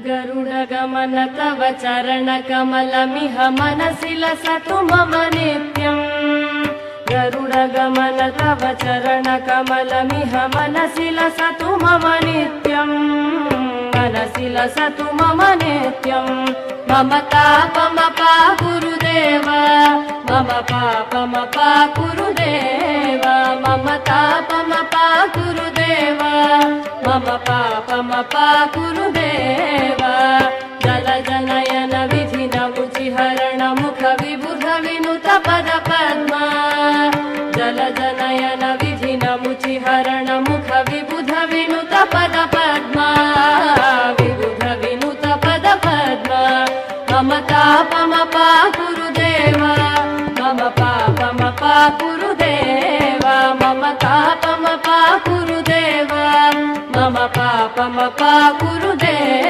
गरुडगमन तव चरणकमलमिह मनसि लसतु मम नित्यम् गरुडगमन तव चरणकमलमिह मनसि लसतु मम नित्यम् मनसि लसतु मम नित्यम् मम तापमपा गुरुदेव मम पापमपा गुरुदेव मम तापमपा गुरुदेव मम पापमपा गुरुदेव जलजनयन विधिन मुचिहरण मुख विबुध विनुत पद पद्मा जलजनयन विधिन मुचिहरण मुख विबुध विनुत पद पद्मा विबुध विनुत पद पद्मा मम तापमपा गुरुदेव मम पापमपा गुरुदेव मम तापमपा गुरुदेव मम पापमपा गुरुदेव।